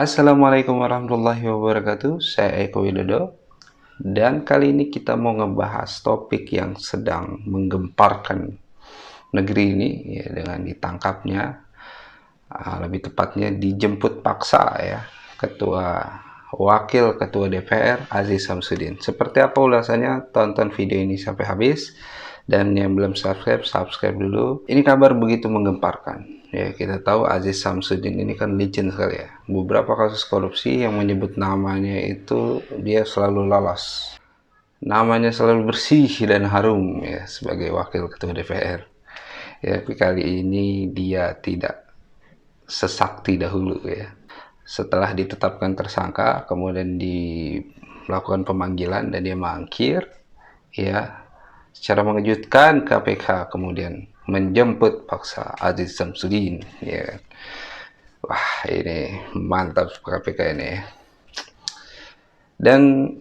Assalamualaikum warahmatullahi wabarakatuh. Saya Eko Widodo dan kali ini kita mau ngebahas topik yang sedang menggemparkan negeri ini ya, dengan ditangkapnya, lebih tepatnya dijemput paksa ya, Wakil Ketua DPR Aziz Samsudin. Seperti apa ulasannya? Tonton video ini sampai habis. Dan yang belum subscribe, subscribe dulu. Ini kabar begitu menggemparkan. Ya, kita tahu Aziz Samsudin ini kan legend sekali ya. Beberapa kasus korupsi yang menyebut namanya itu dia selalu lolos. Namanya selalu bersih dan harum ya sebagai Wakil Ketua DPR. Ya, tapi kali ini dia tidak sesakti dahulu ya. Setelah ditetapkan tersangka, kemudian dilakukan pemanggilan dan dia mangkir, ya, secara mengejutkan KPK kemudian menjemput paksa Aziz Samsudin, ya. Wah, ini mantap KPK ini. Dan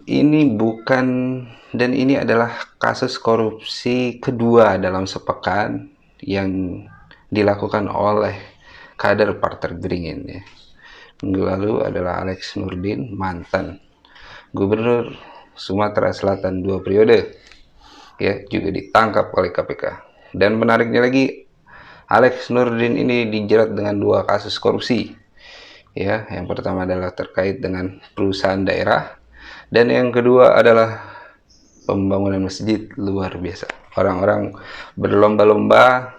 ini adalah kasus korupsi kedua dalam sepekan yang dilakukan oleh kader Partai Beringin ya. Minggu lalu adalah Alex Nurdin, mantan Gubernur Sumatera Selatan 2 periode, ya, juga ditangkap oleh KPK. Dan menariknya lagi, Alex Nurdin ini dijerat dengan 2 kasus korupsi. Ya, yang pertama adalah terkait dengan perusahaan daerah dan yang kedua adalah pembangunan masjid. Luar biasa. Orang-orang berlomba-lomba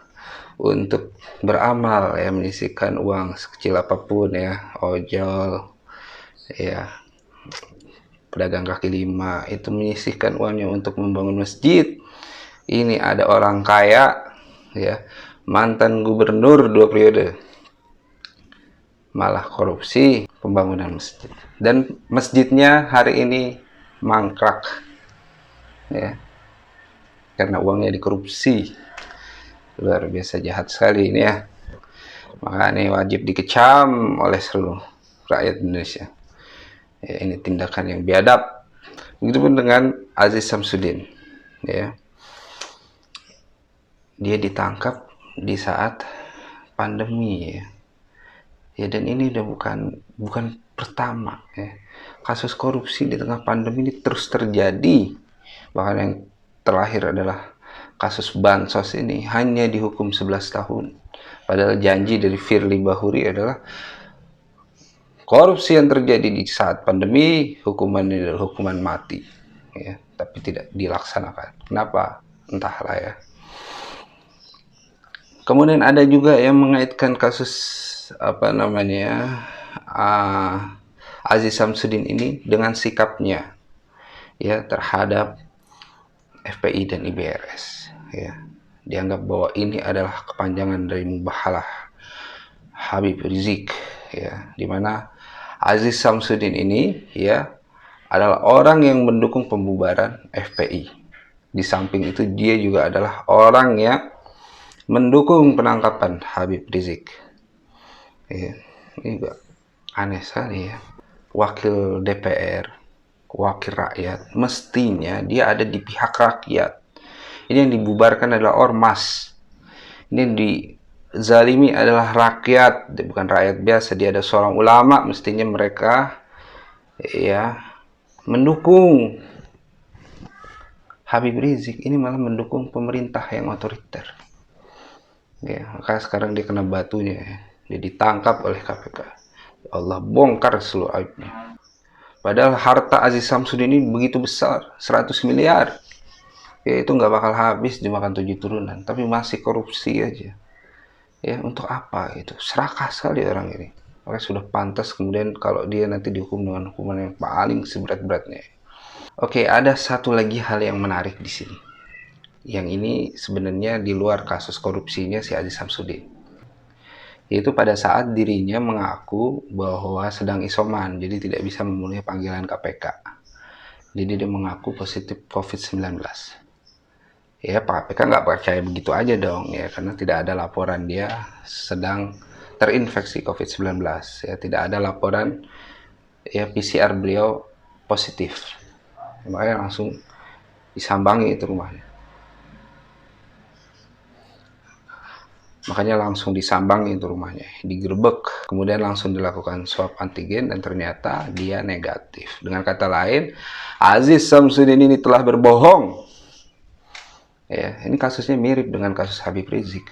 untuk beramal ya, menyisihkan uang sekecil apapun ya, ojol ya, pedagang kaki lima itu menyisihkan uangnya untuk membangun masjid. Ini ada orang kaya ya, mantan gubernur 2 periode, malah korupsi pembangunan masjid, dan masjidnya hari ini mangkrak ya karena uangnya dikorupsi. Luar biasa jahat sekali ini ya. Maka ini wajib dikecam oleh seluruh rakyat Indonesia ya, ini tindakan yang biadab. Begitupun dengan Aziz Samsudin ya, dia ditangkap di saat pandemi ya. Ya, dan ini udah bukan pertama ya. Kasus korupsi di tengah pandemi ini terus terjadi. Bahkan yang terakhir adalah kasus bansos ini hanya dihukum 11 tahun. Padahal janji dari Firly Bahuri adalah korupsi yang terjadi di saat pandemi hukumannya adalah hukuman mati. Ya, tapi tidak dilaksanakan. Kenapa? Entahlah ya. Kemudian ada juga yang mengaitkan kasus Aziz Samsudin ini dengan sikapnya ya terhadap FPI dan IBRS ya. Dianggap bahwa ini adalah kepanjangan dari Mubahalah Habib Rizik ya, dimana Aziz Samsudin ini ya adalah orang yang mendukung pembubaran FPI. Di samping itu dia juga adalah orang yang mendukung penangkapan Habib Rizik ya. Ini juga aneh sekali ya. Wakil DPR, wakil rakyat, mestinya dia ada di pihak rakyat. Ini yang dibubarkan adalah ormas. Ini yang dizalimi adalah rakyat, bukan rakyat biasa. Dia ada seorang ulama, mestinya mereka ya mendukung Habib Rizik. Ini malah mendukung pemerintah yang otoriter. Ya, maka sekarang dia kena batunya ya. Dia ditangkap oleh KPK. Allah bongkar seluruh aibnya. Padahal harta Aziz Samsudin ini begitu besar, 100 miliar. Ya itu nggak bakal habis dimakan 7 turunan, tapi masih korupsi aja. Ya untuk apa itu? Serakah sekali orang ini. Maka sudah pantas kemudian kalau dia nanti dihukum dengan hukuman yang paling seberat-beratnya. Oke, ada satu lagi hal yang menarik di sini. Yang ini sebenarnya di luar kasus korupsinya si Aziz Samsudin. Yaitu pada saat dirinya mengaku bahwa sedang isoman, jadi tidak bisa memenuhi panggilan KPK. Jadi dia mengaku positif COVID-19. Ya, Pak KPK nggak percaya begitu aja dong ya, karena tidak ada laporan dia sedang terinfeksi COVID-19. Ya, tidak ada laporan ya PCR beliau positif. Makanya langsung disambangi itu rumahnya. Makanya langsung disambangi itu rumahnya, digerebek, kemudian langsung dilakukan swab antigen dan ternyata dia negatif. Dengan kata lain, Aziz Samsudin ini telah berbohong. Ya, ini kasusnya mirip dengan kasus Habib Rizik.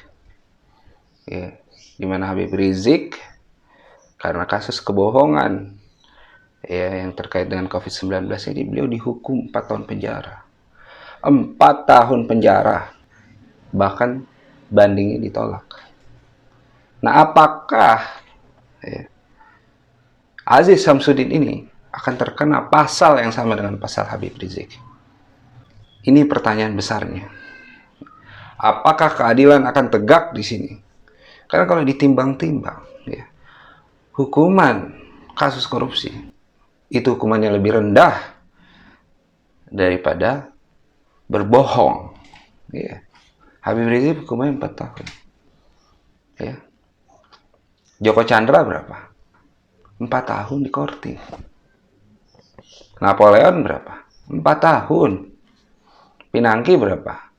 Ya, di mana Habib Rizik karena kasus kebohongan ya yang terkait dengan COVID-19 ini beliau dihukum 4 tahun penjara. 4 tahun penjara. Bahkan bandingnya ditolak. Nah, apakah ya, Aziz Samsudin ini akan terkena pasal yang sama dengan pasal Habib Rizik? Ini pertanyaan besarnya. Apakah keadilan akan tegak di sini? Karena kalau ditimbang-timbang, ya, hukuman kasus korupsi itu hukumannya lebih rendah daripada berbohong. Ya. Habib Rizik hukumannya 4 tahun. Ya. Joko Chandra berapa? 4 tahun di Korting. Napoleon berapa? 4 tahun. Pinangki berapa?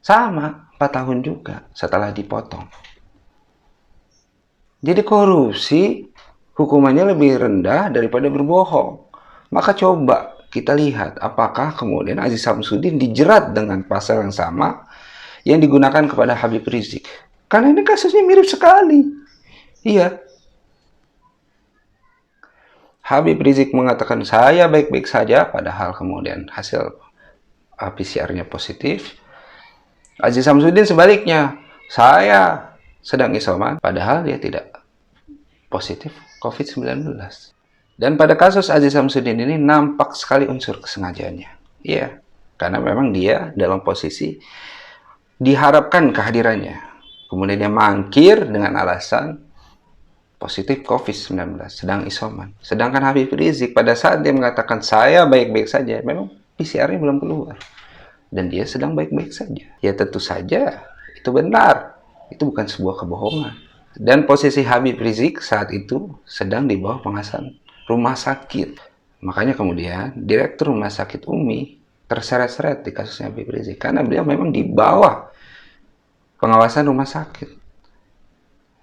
Sama, 4 tahun juga setelah dipotong. Jadi korupsi hukumannya lebih rendah daripada berbohong. Maka coba kita lihat apakah kemudian Aziz Samsudin dijerat dengan pasal yang sama yang digunakan kepada Habib Rizik. Karena ini kasusnya mirip sekali. Iya. Habib Rizik mengatakan saya baik-baik saja, padahal kemudian hasil PCR-nya positif. Aziz Samsudin sebaliknya, saya sedang isoman, padahal dia tidak positif COVID-19. Dan pada kasus Aziz Samsudin ini nampak sekali unsur kesengajaannya. Iya, karena memang dia dalam posisi diharapkan kehadirannya. Kemudian dia mangkir dengan alasan positif COVID-19, sedang isoman. Sedangkan Habib Rizik pada saat dia mengatakan saya baik-baik saja, memang PCR-nya belum keluar. Dan dia sedang baik-baik saja. Ya tentu saja itu benar. Itu bukan sebuah kebohongan. Dan posisi Habib Rizik saat itu sedang di bawah pengawasan rumah sakit. Makanya kemudian Direktur Rumah Sakit Umi terseret-seret di kasusnya Habib Rizik. Karena beliau memang di bawah pengawasan rumah sakit.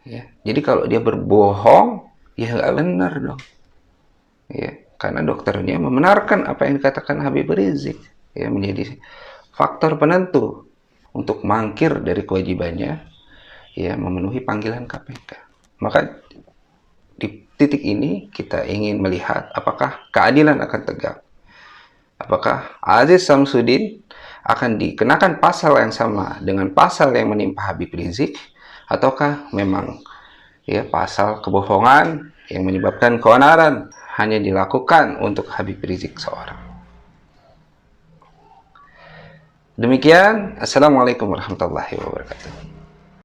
Ya. Jadi kalau dia berbohong, ya nggak benar dong. Ya. Karena dokternya membenarkan apa yang dikatakan Habib Rizik. Ya, menjadi faktor penentu untuk mangkir dari kewajibannya ya memenuhi panggilan KPK. Maka di titik ini kita ingin melihat apakah keadilan akan tegak. Apakah Aziz Samsudin akan dikenakan pasal yang sama dengan pasal yang menimpa Habib Rizik, ataukah memang ya pasal kebohongan yang menyebabkan keonaran hanya dilakukan untuk Habib Rizik seorang. Demikian, Assalamualaikum warahmatullahi wabarakatuh.